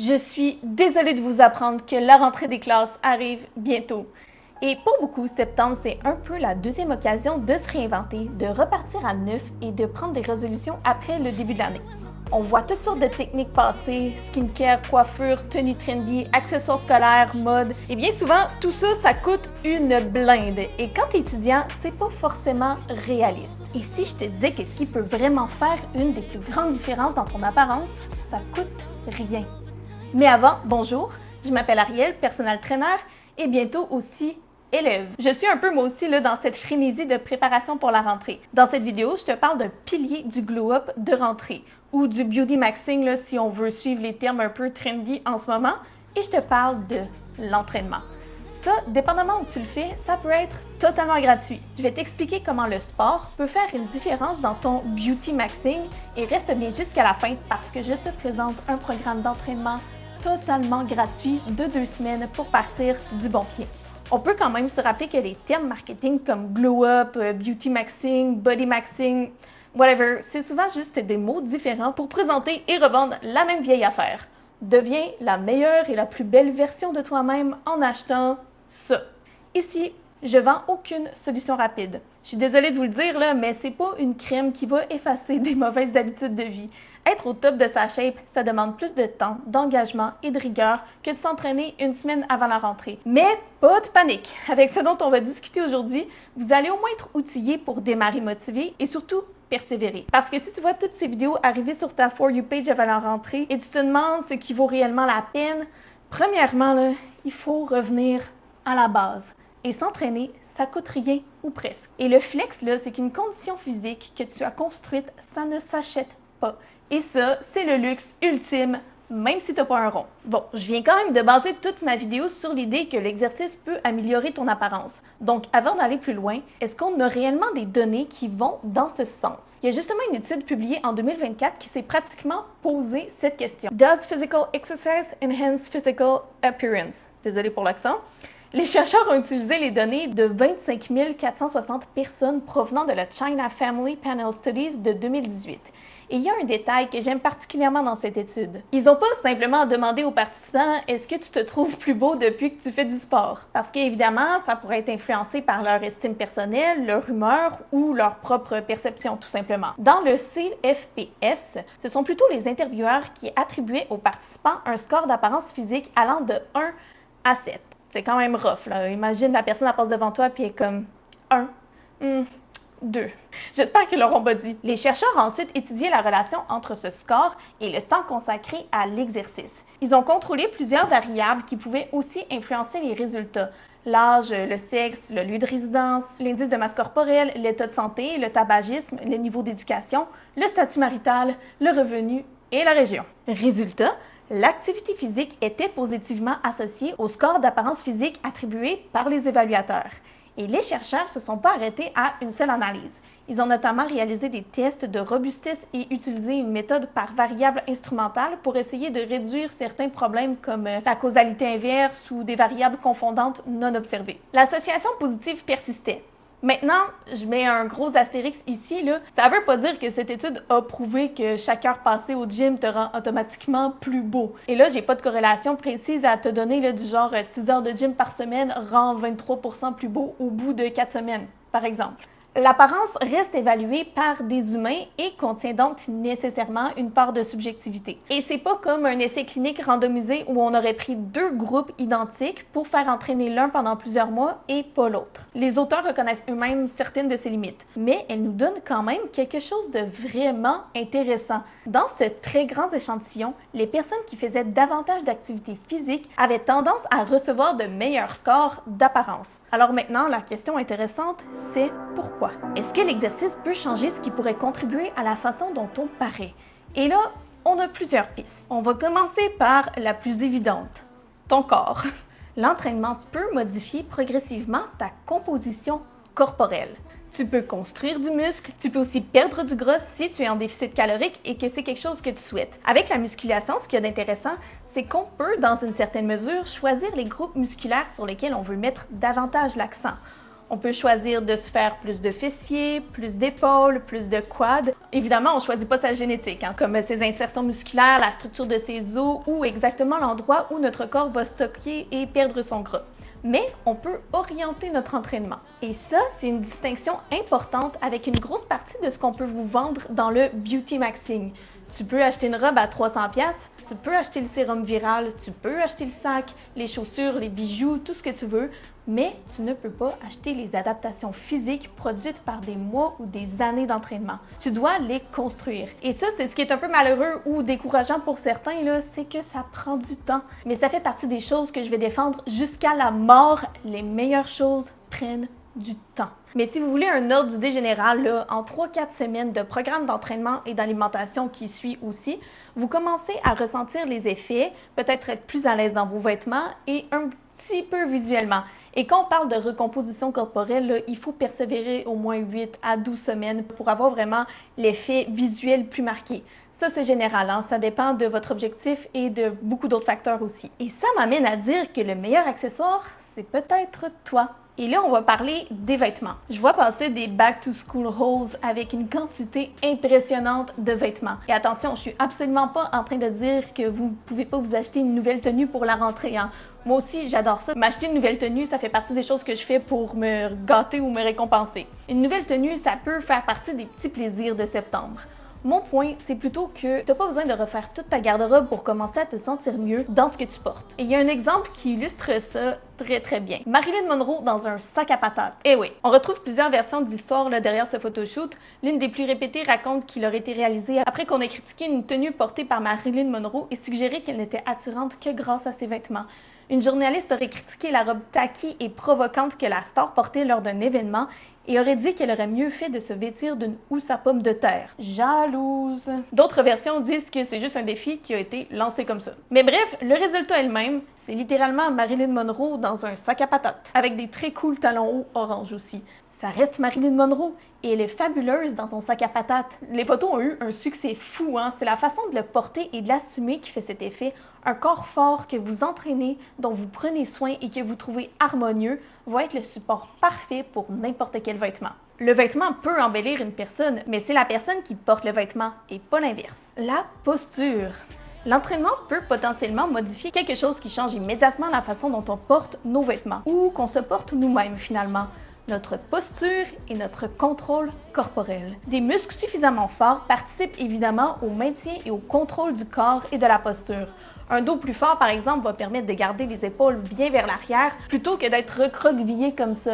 Je suis désolée de vous apprendre que la rentrée des classes arrive bientôt. Et pour beaucoup, septembre, c'est un peu la deuxième occasion de se réinventer, de repartir à neuf et de prendre des résolutions après le début de l'année. On voit toutes sortes de techniques passer, skincare, coiffure, tenue trendy, accessoires scolaires, mode. Et bien souvent, tout ça, ça coûte une blinde. Et quand t'es étudiant, c'est pas forcément réaliste. Et si je te disais que ce qui peut vraiment faire une des plus grandes différences dans ton apparence, ça coûte rien. Mais avant, bonjour, je m'appelle Ariel, personal trainer et bientôt aussi élève. Je suis un peu moi aussi là, dans cette frénésie de préparation pour la rentrée. Dans cette vidéo, je te parle d'un pilier du glow-up de rentrée ou du beauty maxing là, si on veut suivre les termes un peu trendy en ce moment, et je te parle de l'entraînement. Ça, dépendamment où tu le fais, ça peut être totalement gratuit. Je vais t'expliquer comment le sport peut faire une différence dans ton beauty maxing et reste bien jusqu'à la fin parce que je te présente un programme d'entraînement totalement gratuit de 2 semaines pour partir du bon pied. On peut quand même se rappeler que les termes marketing comme glow up, beauty maxing, body maxing, whatever, c'est souvent juste des mots différents pour présenter et revendre la même vieille affaire. Deviens la meilleure et la plus belle version de toi-même en achetant ça. Ici, je vends aucune solution rapide. Je suis désolée de vous le dire, là, mais c'est pas une crème qui va effacer des mauvaises habitudes de vie. Être au top de sa shape, ça demande plus de temps, d'engagement et de rigueur que de s'entraîner une semaine avant la rentrée. Mais pas de panique! Avec ce dont on va discuter aujourd'hui, vous allez au moins être outillé pour démarrer motivé et surtout persévérer. Parce que si tu vois toutes ces vidéos arriver sur ta For You page avant la rentrée et tu te demandes ce qui vaut réellement la peine, premièrement, là, il faut revenir à la base. Et s'entraîner, ça coûte rien ou presque. Et le flex, là, c'est qu'une condition physique que tu as construite, ça ne s'achète pas. Et ça, c'est le luxe ultime, même si t'as pas un rond. Bon, je viens quand même de baser toute ma vidéo sur l'idée que l'exercice peut améliorer ton apparence. Donc, avant d'aller plus loin, est-ce qu'on a réellement des données qui vont dans ce sens? Il y a justement une étude publiée en 2024 qui s'est pratiquement posé cette question. Does physical exercise enhance physical appearance? Désolée pour l'accent. Les chercheurs ont utilisé les données de 25 460 personnes provenant de la China Family Panel Studies de 2018. Et il y a un détail que j'aime particulièrement dans cette étude. Ils n'ont pas simplement demandé aux participants « Est-ce que tu te trouves plus beau depuis que tu fais du sport? » Parce qu'évidemment, ça pourrait être influencé par leur estime personnelle, leur humeur ou leur propre perception tout simplement. Dans le CFPS, ce sont plutôt les intervieweurs qui attribuaient aux participants un score d'apparence physique allant de 1 à 7. C'est quand même rough, là. Imagine la personne elle passe devant toi puis elle est comme 1, 2. J'espère qu'ils l'auront pas dit. Les chercheurs ont ensuite étudié la relation entre ce score et le temps consacré à l'exercice. Ils ont contrôlé plusieurs variables qui pouvaient aussi influencer les résultats. L'âge, le sexe, le lieu de résidence, l'indice de masse corporelle, l'état de santé, le tabagisme, le niveau d'éducation, le statut marital, le revenu et la région. Résultat, l'activité physique était positivement associée au score d'apparence physique attribué par les évaluateurs. Et les chercheurs ne se sont pas arrêtés à une seule analyse. Ils ont notamment réalisé des tests de robustesse et utilisé une méthode par variable instrumentale pour essayer de réduire certains problèmes comme la causalité inverse ou des variables confondantes non observées. L'association positive persistait. Maintenant, je mets un gros astérix ici, là. Ça veut pas dire que cette étude a prouvé que chaque heure passée au gym te rend automatiquement plus beau. Et là, j'ai pas de corrélation précise à te donner, là, du genre 6 heures de gym par semaine rend 23% plus beau au bout de 4 semaines, par exemple. L'apparence reste évaluée par des humains et contient donc nécessairement une part de subjectivité. Et c'est pas comme un essai clinique randomisé où on aurait pris 2 groupes identiques pour faire entraîner l'un pendant plusieurs mois et pas l'autre. Les auteurs reconnaissent eux-mêmes certaines de ces limites, mais elles nous donnent quand même quelque chose de vraiment intéressant. Dans ce très grand échantillon, les personnes qui faisaient davantage d'activité physique avaient tendance à recevoir de meilleurs scores d'apparence. Alors maintenant, la question intéressante, c'est pourquoi? Est-ce que l'exercice peut changer ce qui pourrait contribuer à la façon dont on paraît? Et là, on a plusieurs pistes. On va commencer par la plus évidente, ton corps. L'entraînement peut modifier progressivement ta composition corporelle. Tu peux construire du muscle, tu peux aussi perdre du gras si tu es en déficit calorique et que c'est quelque chose que tu souhaites. Avec la musculation, ce qu'il y a d'intéressant, c'est qu'on peut, dans une certaine mesure, choisir les groupes musculaires sur lesquels on veut mettre davantage l'accent. On peut choisir de se faire plus de fessiers, plus d'épaules, plus de quads. Évidemment, on ne choisit pas sa génétique, comme ses insertions musculaires, la structure de ses os ou exactement l'endroit où notre corps va stocker et perdre son gras. Mais on peut orienter notre entraînement. Et ça, c'est une distinction importante avec une grosse partie de ce qu'on peut vous vendre dans le beauty maxing. Tu peux acheter une robe à 300$, tu peux acheter le sérum viral, tu peux acheter le sac, les chaussures, les bijoux, tout ce que tu veux, mais tu ne peux pas acheter les adaptations physiques produites par des mois ou des années d'entraînement. Tu dois les construire. Et ça, c'est ce qui est un peu malheureux ou décourageant pour certains, c'est que ça prend du temps. Mais ça fait partie des choses que je vais défendre jusqu'à la mort. Les meilleures choses prennent du temps. Mais si vous voulez un ordre d'idée générale, en 3-4 semaines de programme d'entraînement et d'alimentation qui suit aussi, vous commencez à ressentir les effets, peut-être être plus à l'aise dans vos vêtements et un petit peu visuellement. Et quand on parle de recomposition corporelle, il faut persévérer au moins 8 à 12 semaines pour avoir vraiment l'effet visuel plus marqué. Ça, c'est général, ça dépend de votre objectif et de beaucoup d'autres facteurs aussi. Et ça m'amène à dire que le meilleur accessoire, c'est peut-être toi. Et là, on va parler des vêtements. Je vois passer des back-to-school hauls avec une quantité impressionnante de vêtements. Et attention, je suis absolument pas en train de dire que vous ne pouvez pas vous acheter une nouvelle tenue pour la rentrée. Moi aussi, j'adore ça. M'acheter une nouvelle tenue, ça fait partie des choses que je fais pour me gâter ou me récompenser. Une nouvelle tenue, ça peut faire partie des petits plaisirs de septembre. Mon point, c'est plutôt que tu n'as pas besoin de refaire toute ta garde-robe pour commencer à te sentir mieux dans ce que tu portes. Et il y a un exemple qui illustre ça très bien. Marilyn Monroe dans un sac à patates. Eh oui, on retrouve plusieurs versions de l'histoire derrière ce photoshoot. L'une des plus répétées raconte qu'il aurait été réalisé après qu'on ait critiqué une tenue portée par Marilyn Monroe et suggéré qu'elle n'était attirante que grâce à ses vêtements. Une journaliste aurait critiqué la robe tacky et provocante que la star portait lors d'un événement et aurait dit qu'elle aurait mieux fait de se vêtir d'une housse à pommes de terre. Jalouse! D'autres versions disent que c'est juste un défi qui a été lancé comme ça. Mais bref, le résultat est le même. C'est littéralement Marilyn Monroe dans un sac à patates, avec des très cool talons hauts orange aussi. Ça reste Marilyn Monroe et elle est fabuleuse dans son sac à patates. Les photos ont eu un succès fou, C'est la façon de le porter et de l'assumer qui fait cet effet. Un corps fort que vous entraînez, dont vous prenez soin et que vous trouvez harmonieux va être le support parfait pour n'importe quel vêtement. Le vêtement peut embellir une personne, mais c'est la personne qui porte le vêtement et pas l'inverse. La posture. L'entraînement peut potentiellement modifier quelque chose qui change immédiatement la façon dont on porte nos vêtements ou qu'on se porte nous-mêmes finalement. Notre posture et notre contrôle corporel. Des muscles suffisamment forts participent évidemment au maintien et au contrôle du corps et de la posture. Un dos plus fort, par exemple, va permettre de garder les épaules bien vers l'arrière plutôt que d'être recroquevillé comme ça.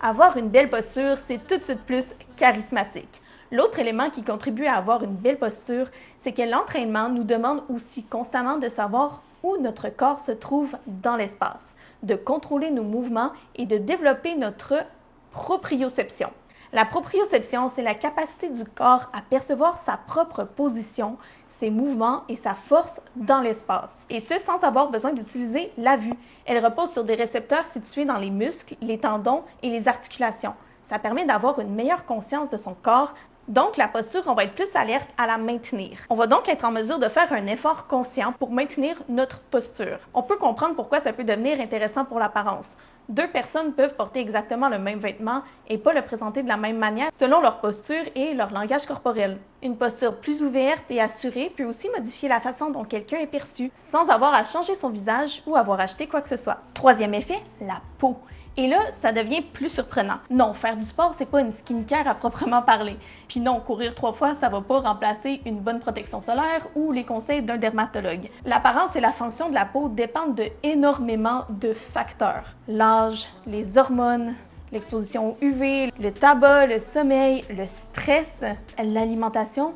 Avoir une belle posture, c'est tout de suite plus charismatique. L'autre élément qui contribue à avoir une belle posture, c'est que l'entraînement nous demande aussi constamment de savoir où notre corps se trouve dans l'espace, de contrôler nos mouvements et de développer notre proprioception. La proprioception, c'est la capacité du corps à percevoir sa propre position, ses mouvements et sa force dans l'espace. Et ce, sans avoir besoin d'utiliser la vue. Elle repose sur des récepteurs situés dans les muscles, les tendons et les articulations. Ça permet d'avoir une meilleure conscience de son corps. Donc, la posture, on va être plus alerte à la maintenir. On va donc être en mesure de faire un effort conscient pour maintenir notre posture. On peut comprendre pourquoi ça peut devenir intéressant pour l'apparence. Deux personnes peuvent porter exactement le même vêtement et pas le présenter de la même manière selon leur posture et leur langage corporel. Une posture plus ouverte et assurée peut aussi modifier la façon dont quelqu'un est perçu sans avoir à changer son visage ou avoir acheté quoi que ce soit. Troisième effet, la peau. Et là, ça devient plus surprenant. Non, faire du sport, c'est pas une skincare à proprement parler. Puis non, courir 3 fois, ça va pas remplacer une bonne protection solaire ou les conseils d'un dermatologue. L'apparence et la fonction de la peau dépendent de énormément de facteurs. L'âge, les hormones, l'exposition au UV, le tabac, le sommeil, le stress, l'alimentation.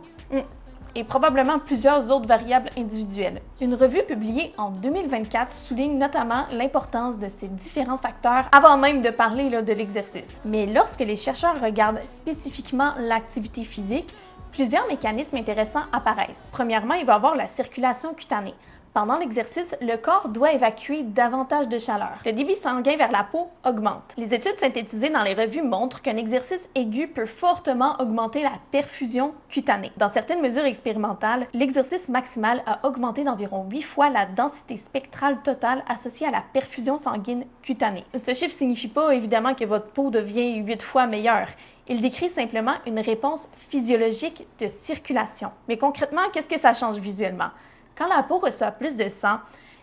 Et probablement plusieurs autres variables individuelles. Une revue publiée en 2024 souligne notamment l'importance de ces différents facteurs avant même de parler de l'exercice. Mais lorsque les chercheurs regardent spécifiquement l'activité physique, plusieurs mécanismes intéressants apparaissent. Premièrement, il va y avoir la circulation cutanée. Pendant l'exercice, le corps doit évacuer davantage de chaleur. Le débit sanguin vers la peau augmente. Les études synthétisées dans les revues montrent qu'un exercice aigu peut fortement augmenter la perfusion cutanée. Dans certaines mesures expérimentales, l'exercice maximal a augmenté d'environ 8 fois la densité spectrale totale associée à la perfusion sanguine cutanée. Ce chiffre ne signifie pas évidemment que votre peau devient 8 fois meilleure. Il décrit simplement une réponse physiologique de circulation. Mais concrètement, qu'est-ce que ça change visuellement? Quand la peau reçoit plus de sang,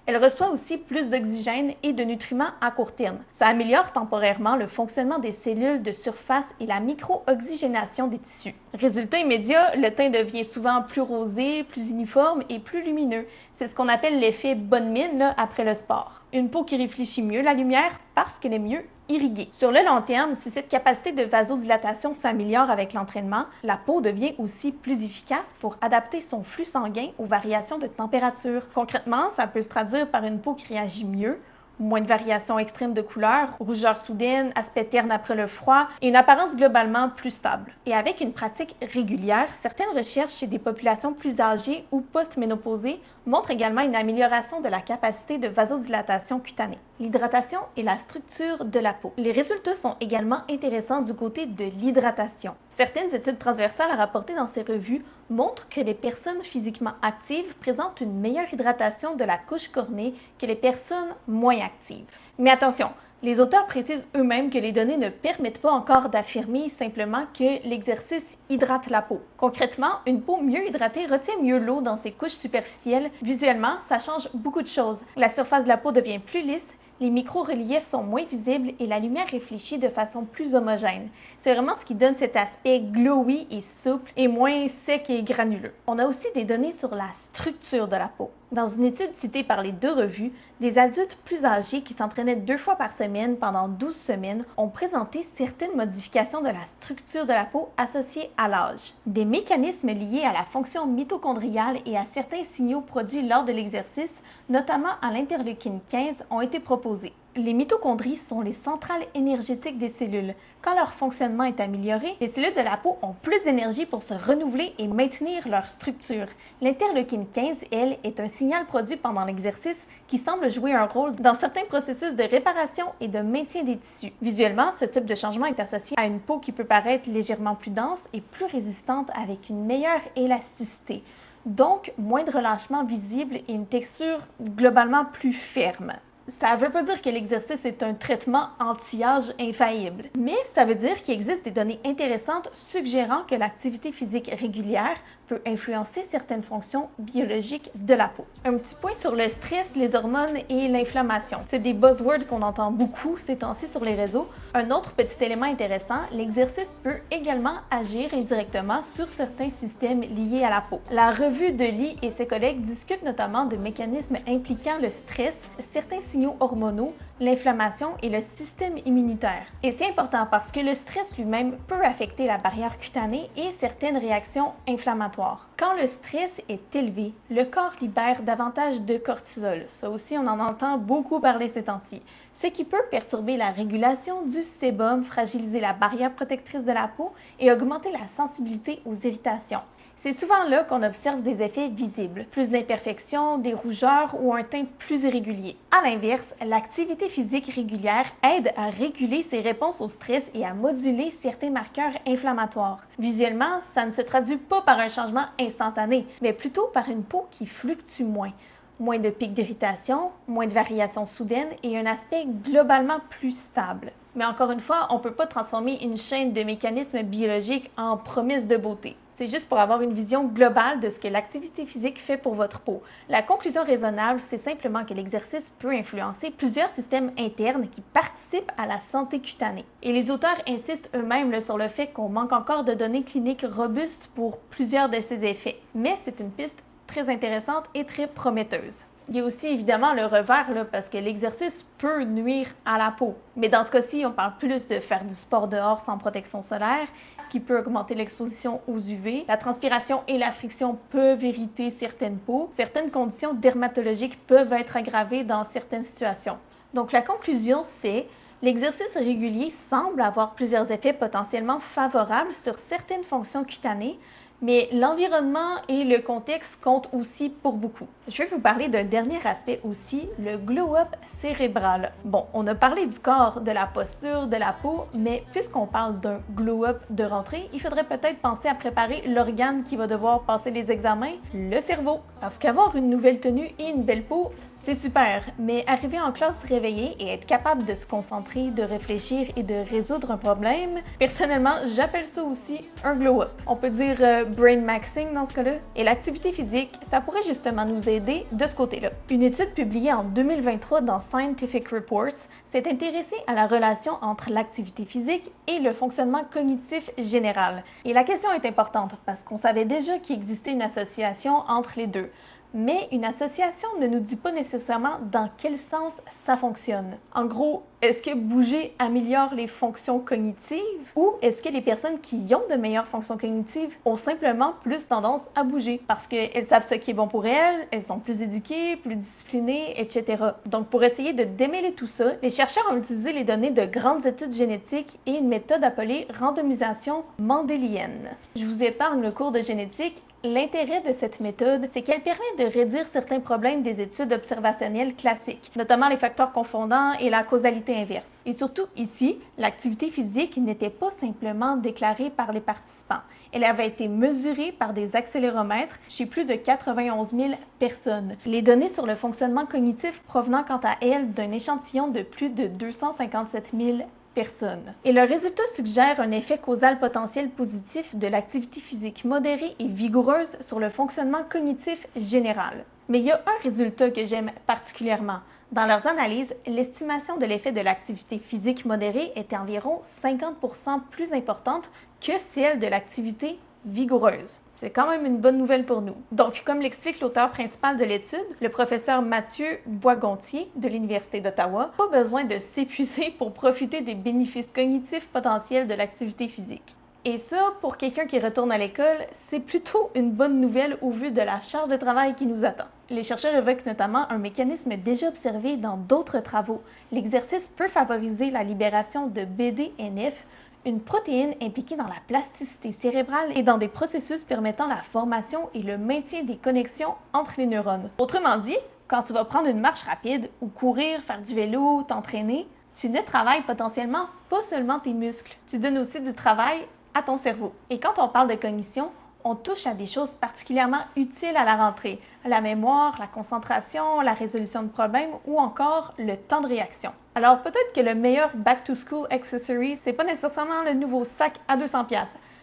elle reçoit aussi plus d'oxygène et de nutriments à court terme. Ça améliore temporairement le fonctionnement des cellules de surface et la micro-oxygénation des tissus. Résultat immédiat, le teint devient souvent plus rosé, plus uniforme et plus lumineux. C'est ce qu'on appelle l'effet bonne mine après le sport. Une peau qui réfléchit mieux la lumière parce qu'elle est mieux irriguée. Sur le long terme, si cette capacité de vasodilatation s'améliore avec l'entraînement, la peau devient aussi plus efficace pour adapter son flux sanguin aux variations de température. Concrètement, ça peut se traduire par une peau qui réagit mieux, moins de variations extrêmes de couleur, rougeur soudaine, aspect terne après le froid et une apparence globalement plus stable. Et avec une pratique régulière, certaines recherches chez des populations plus âgées ou post-ménopausées montrent également une amélioration de la capacité de vasodilatation cutanée. L'hydratation et la structure de la peau. Les résultats sont également intéressants du côté de l'hydratation. Certaines études transversales rapportées dans ces revues montrent que les personnes physiquement actives présentent une meilleure hydratation de la couche cornée que les personnes moins actives. Mais attention, les auteurs précisent eux-mêmes que les données ne permettent pas encore d'affirmer simplement que l'exercice hydrate la peau. Concrètement, une peau mieux hydratée retient mieux l'eau dans ses couches superficielles. Visuellement, ça change beaucoup de choses. La surface de la peau devient plus lisse, les micro-reliefs sont moins visibles et la lumière réfléchit de façon plus homogène. C'est vraiment ce qui donne cet aspect glowy et souple et moins sec et granuleux. On a aussi des données sur la structure de la peau. Dans une étude citée par les deux revues, des adultes plus âgés qui s'entraînaient 2 fois par semaine pendant 12 semaines ont présenté certaines modifications de la structure de la peau associées à l'âge. Des mécanismes liés à la fonction mitochondriale et à certains signaux produits lors de l'exercice, notamment à l'interleukine 15, ont été proposés. Les mitochondries sont les centrales énergétiques des cellules. Quand leur fonctionnement est amélioré, les cellules de la peau ont plus d'énergie pour se renouveler et maintenir leur structure. L'interleukine 15, elle, est un signal produit pendant l'exercice qui semble jouer un rôle dans certains processus de réparation et de maintien des tissus. Visuellement, ce type de changement est associé à une peau qui peut paraître légèrement plus dense et plus résistante avec une meilleure élasticité. Donc, moins de relâchement visible et une texture globalement plus ferme. Ça ne veut pas dire que l'exercice est un traitement anti-âge infaillible, mais ça veut dire qu'il existe des données intéressantes suggérant que l'activité physique régulière peut influencer certaines fonctions biologiques de la peau. Un petit point sur le stress, les hormones et l'inflammation. C'est des buzzwords qu'on entend beaucoup ces temps-ci sur les réseaux. Un autre petit élément intéressant, l'exercice peut également agir indirectement sur certains systèmes liés à la peau. La revue de Lee et ses collègues discutent notamment de mécanismes impliquant le stress, certains signaux hormonaux, l'inflammation et le système immunitaire. Et c'est important parce que le stress lui-même peut affecter la barrière cutanée et certaines réactions inflammatoires. Quand le stress est élevé, le corps libère davantage de cortisol. Ça aussi, on en entend beaucoup parler ces temps-ci. Ce qui peut perturber la régulation du sébum, fragiliser la barrière protectrice de la peau et augmenter la sensibilité aux irritations. C'est souvent là qu'on observe des effets visibles, plus d'imperfections, des rougeurs ou un teint plus irrégulier. À l'inverse, l'activité physique régulière aide à réguler ses réponses au stress et à moduler certains marqueurs inflammatoires. Visuellement, ça ne se traduit pas par un changement instantané, mais plutôt par une peau qui fluctue moins. Moins de pics d'irritation, moins de variations soudaines et un aspect globalement plus stable. Mais encore une fois, on ne peut pas transformer une chaîne de mécanismes biologiques en promesse de beauté. C'est juste pour avoir une vision globale de ce que l'activité physique fait pour votre peau. La conclusion raisonnable, c'est simplement que l'exercice peut influencer plusieurs systèmes internes qui participent à la santé cutanée. Et les auteurs insistent eux-mêmes sur le fait qu'on manque encore de données cliniques robustes pour plusieurs de ces effets. Mais c'est une piste très intéressante et très prometteuse. Il y a aussi évidemment le revers parce que l'exercice peut nuire à la peau. Mais dans ce cas-ci, on parle plus de faire du sport dehors sans protection solaire, ce qui peut augmenter l'exposition aux UV. La transpiration et la friction peuvent irriter certaines peaux. Certaines conditions dermatologiques peuvent être aggravées dans certaines situations. Donc la conclusion, c'est l'exercice régulier semble avoir plusieurs effets potentiellement favorables sur certaines fonctions cutanées, Mais l'environnement et le contexte comptent aussi pour beaucoup. Je vais vous parler d'un dernier aspect aussi, le glow-up cérébral. Bon, on a parlé du corps, de la posture, de la peau, mais puisqu'on parle d'un glow-up de rentrée, il faudrait peut-être penser à préparer l'organe qui va devoir passer les examens, le cerveau. Parce qu'avoir une nouvelle tenue et une belle peau, c'est super, mais arriver en classe réveillé et être capable de se concentrer, de réfléchir et de résoudre un problème, personnellement, j'appelle ça aussi un glow-up. On peut dire brain maxing dans ce cas-là. Et l'activité physique, ça pourrait justement nous aider de ce côté-là. Une étude publiée en 2023 dans Scientific Reports s'est intéressée à la relation entre l'activité physique et le fonctionnement cognitif général. Et la question est importante parce qu'on savait déjà qu'il existait une association entre les deux. Mais une association ne nous dit pas nécessairement dans quel sens ça fonctionne. En gros, est-ce que bouger améliore les fonctions cognitives ou est-ce que les personnes qui ont de meilleures fonctions cognitives ont simplement plus tendance à bouger parce qu'elles savent ce qui est bon pour elles, elles sont plus éduquées, plus disciplinées, etc. Donc pour essayer de démêler tout ça, les chercheurs ont utilisé les données de grandes études génétiques et une méthode appelée randomisation mendélienne. Je vous épargne le cours de génétique. L'intérêt de cette méthode, c'est qu'elle permet de réduire certains problèmes des études observationnelles classiques, notamment les facteurs confondants et la causalité inverse. Et surtout ici, l'activité physique n'était pas simplement déclarée par les participants. Elle avait été mesurée par des accéléromètres chez plus de 91 000 personnes. Les données sur le fonctionnement cognitif provenant quant à elles d'un échantillon de plus de 257 000 personnes. Et le résultat suggère un effet causal potentiel positif de l'activité physique modérée et vigoureuse sur le fonctionnement cognitif général. Mais il y a un résultat que j'aime particulièrement. Dans leurs analyses, l'estimation de l'effet de l'activité physique modérée était environ 50% plus importante que celle de l'activité vigoureuse. C'est quand même une bonne nouvelle pour nous. Donc, comme l'explique l'auteur principal de l'étude, le professeur Mathieu Boisgontier de l'Université d'Ottawa, pas besoin de s'épuiser pour profiter des bénéfices cognitifs potentiels de l'activité physique. Et ça, pour quelqu'un qui retourne à l'école, c'est plutôt une bonne nouvelle au vu de la charge de travail qui nous attend. Les chercheurs évoquent notamment un mécanisme déjà observé dans d'autres travaux. L'exercice peut favoriser la libération de BDNF, une protéine impliquée dans la plasticité cérébrale et dans des processus permettant la formation et le maintien des connexions entre les neurones. Autrement dit, quand tu vas prendre une marche rapide ou courir, faire du vélo, t'entraîner, tu ne travailles potentiellement pas seulement tes muscles, tu donnes aussi du travail à ton cerveau. Et quand on parle de cognition, on touche à des choses particulièrement utiles à la rentrée, la mémoire, la concentration, la résolution de problèmes ou encore le temps de réaction. Alors peut-être que le meilleur back-to-school accessory, c'est pas nécessairement le nouveau sac à 200$.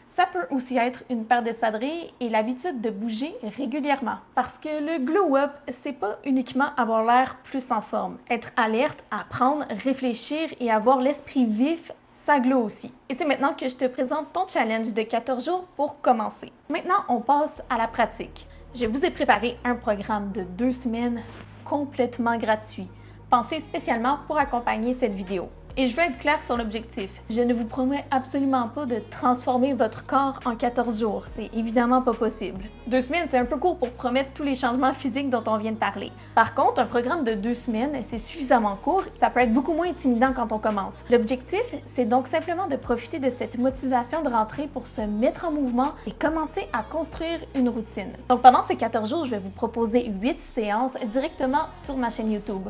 Ça peut aussi être une paire d'espadrilles et l'habitude de bouger régulièrement. Parce que le glow-up, c'est pas uniquement avoir l'air plus en forme. Être alerte, apprendre, réfléchir et avoir l'esprit vif, ça glow aussi. Et c'est maintenant que je te présente ton challenge de 14 jours pour commencer. Maintenant, on passe à la pratique. Je vous ai préparé un programme de 2 semaines complètement gratuit, pensé spécialement pour accompagner cette vidéo. Et je veux être claire sur l'objectif. Je ne vous promets absolument pas de transformer votre corps en 14 jours. C'est évidemment pas possible. 2 semaines, c'est un peu court pour promettre tous les changements physiques dont on vient de parler. Par contre, un programme de 2 semaines, c'est suffisamment court. Ça peut être beaucoup moins intimidant quand on commence. L'objectif, c'est donc simplement de profiter de cette motivation de rentrée pour se mettre en mouvement et commencer à construire une routine. Donc pendant ces 14 jours, je vais vous proposer 8 séances directement sur ma chaîne YouTube.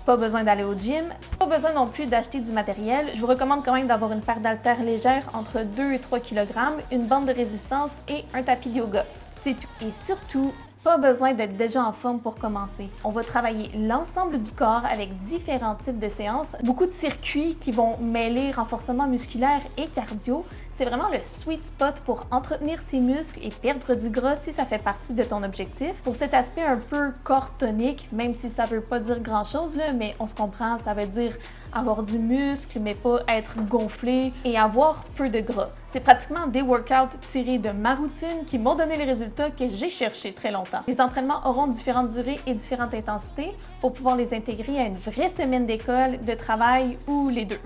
Pas besoin d'aller au gym, pas besoin non plus d'acheter du matériel. Je vous recommande quand même d'avoir une paire d'haltères légères entre 2 et 3 kg, une bande de résistance et un tapis de yoga. C'est tout. Et surtout, pas besoin d'être déjà en forme pour commencer. On va travailler l'ensemble du corps avec différents types de séances, beaucoup de circuits qui vont mêler renforcement musculaire et cardio. C'est vraiment le sweet spot pour entretenir ses muscles et perdre du gras si ça fait partie de ton objectif. Pour cet aspect un peu corps tonique, même si ça veut pas dire grand-chose, mais on se comprend, ça veut dire avoir du muscle, mais pas être gonflé et avoir peu de gras. C'est pratiquement des workouts tirés de ma routine qui m'ont donné les résultats que j'ai cherchés très longtemps. Les entraînements auront différentes durées et différentes intensités pour pouvoir les intégrer à une vraie semaine d'école, de travail ou les deux.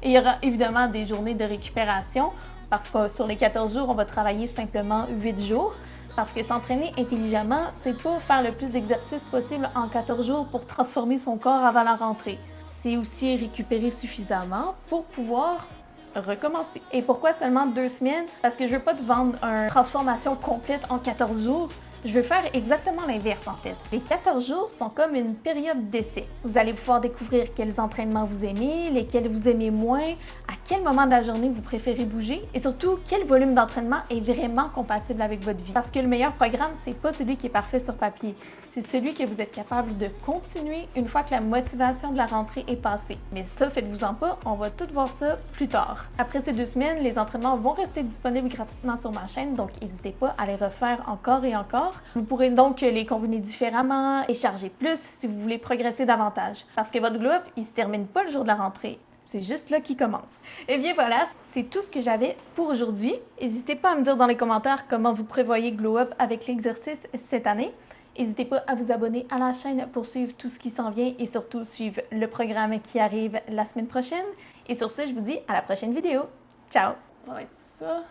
Et il y aura évidemment des journées de récupération parce que sur les 14 jours, on va travailler simplement 8 jours. Parce que s'entraîner intelligemment, c'est pas faire le plus d'exercices possible en 14 jours pour transformer son corps avant la rentrée. C'est aussi récupérer suffisamment pour pouvoir recommencer. Et pourquoi seulement 2 semaines? Parce que je veux pas te vendre une transformation complète en 14 jours. Je veux faire exactement l'inverse en fait. Les 14 jours sont comme une période d'essai. Vous allez pouvoir découvrir quels entraînements vous aimez, lesquels vous aimez moins, à quel moment de la journée vous préférez bouger et surtout quel volume d'entraînement est vraiment compatible avec votre vie. Parce que le meilleur programme, c'est pas celui qui est parfait sur papier, c'est celui que vous êtes capable de continuer une fois que la motivation de la rentrée est passée. Mais ça, faites-vous-en pas, on va tout voir ça plus tard. Après ces 2 semaines, les entraînements vont rester disponibles gratuitement sur ma chaîne, donc n'hésitez pas à les refaire encore et encore. Vous pourrez donc les combiner différemment et charger plus si vous voulez progresser davantage. Parce que votre glow-up, il se termine pas le jour de la rentrée. C'est juste là qu'il commence. Et bien voilà, c'est tout ce que j'avais pour aujourd'hui. N'hésitez pas à me dire dans les commentaires comment vous prévoyez glow up avec l'exercice cette année. N'hésitez pas à vous abonner à la chaîne pour suivre tout ce qui s'en vient et surtout suivre le programme qui arrive la semaine prochaine. Et sur ce, je vous dis à la prochaine vidéo. Ciao! Ça va être ça.